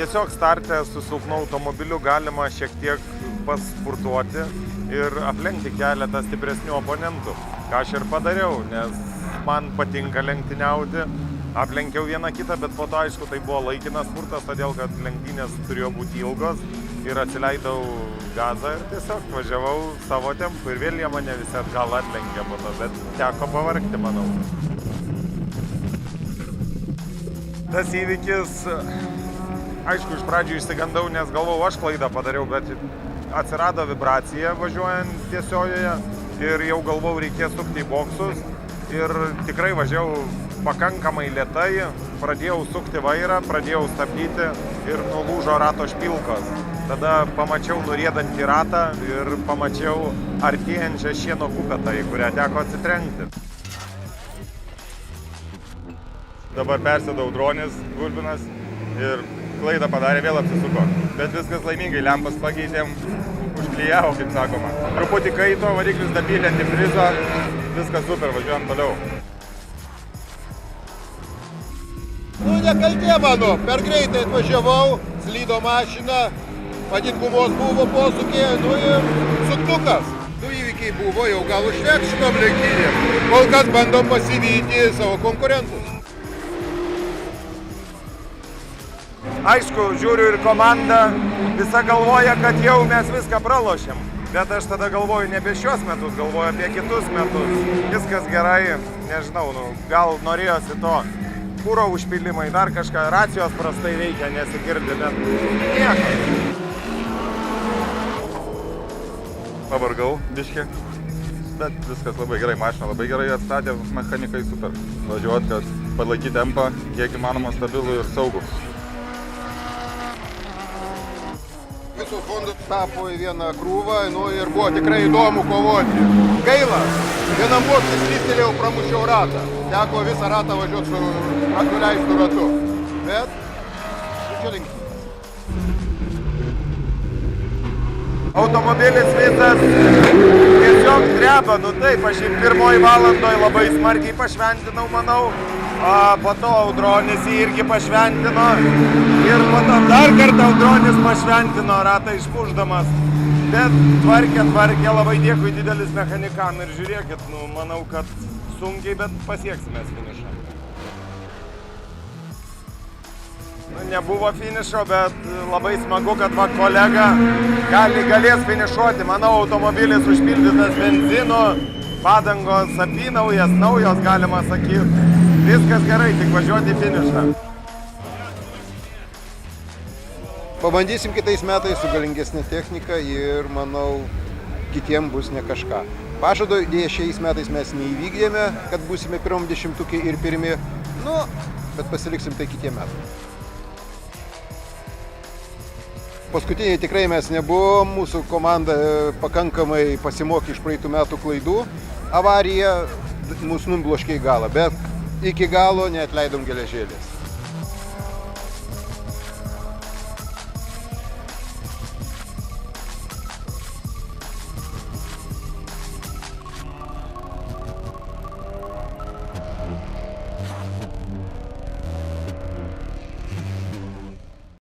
Tiesiog starte su silpnu automobiliu galima šiek tiek paspurtuoti ir aplenkti keletą stipresnių oponentų. Ką aš ir padariau, nes man patinka lenktyniauti. Aplenkiau vieną kitą, bet po to, aišku, tai buvo laikinas spurtas, todėl kad lenktynės turėjo būti ilgos ir atsileidau gazą ir tiesiog važiavau savo tempu ir vėl jie mane visi atgal atlenkė po to, bet teko pavargti, manau. Tas įvykis, aišku, iš pradžių išsigandau, nes galvojau, aš klaidą padariau, bet atsirado vibracija važiuojant tiesiojoje ir jau galvojau, reikės sukti į boksus ir tikrai važiavau pakankamai lėtai, pradėjau sukti vairą, pradėjau stabdyti ir nulūžo rato špilkos. Tada pamačiau nuriedantį ratą ir pamačiau artėjančią šieno kupetą, į kurią teko atsitrenkti. Dabar persėdau dronis, Gulbinas ir klaidą padarė, vėl apsisuko. Bet viskas laimingai, lempas pakeitėm, užklijavo, kaip sakoma. Truputį kaito, variklis dapylė antifrizo, viskas super, važiuojam toliau. Nu, nekaltė mano, per greitai atvažiavau, slydo mašina, matyt gumos buvo posūkė, nu ir suktukas. Du įvykiai buvo, jau gal užteks šitom lenktynėm. Kol kas bandom pasivyti savo konkurentus. Aišku, žiūriu ir komanda, visa galvoja, kad jau mes viską pralošėm. Bet aš tada galvoju ne apie šios metus, galvoju apie kitus metus. Viskas gerai, nežinau, gal norėjosi to. Kūro užpilimai, dar kažką, racijos prastai veikia, nesigirdi, bet nieko. Pavargau biškį, bet viskas labai gerai, mašina labai gerai atstatė, mechanikai super. Važiuot, kad palaikyti tempą, kiek įmanoma stabilų ir saugų. Visų fondų tapo į vieną krūvą, nu ir buvo tikrai įdomu kovoti. Gaila, vienam bokštai slystelėjau, pramušiau ratą. Teko visą ratą važiuoti su atnuleistu ratu. Bet, čia linksmas. Automobilis visas tiesiog dreba, nu taip, aš į pirmoji valandoje labai smarkiai pašventinau, manau. Po to Audronis jį irgi pašventino ir po to dar kartą Audronis pašventino ratą išmušdamas. Bet tvarkė, labai dėkui didelis mechanikam ir žiūrėkit, nu, manau, kad sunkiai, bet pasieksime finišą. Nu, nebuvo finišo, bet labai smagu, kad va kolega galės finišuoti. Manau, automobilis užpildytas benzinu, padangos apynaujas, naujos galima sakyti. Viskas gerai, tik važiuoti į finišą. Pabandysim kitais metais su galingesnė technika ir, manau, kitiem bus ne kažką. Pažado idėją šiais metais mes neįvykdėme, kad būsime pirmam dešimtukė ir pirmi, nu, bet pasiliksim tai kitiem metam. Paskutiniai tikrai mes nebuvom, mūsų komanda pakankamai pasimokė iš praeitų metų klaidų. Avarija mūsų nubloškė į galą, bet iki galo neatleidom geležėlės.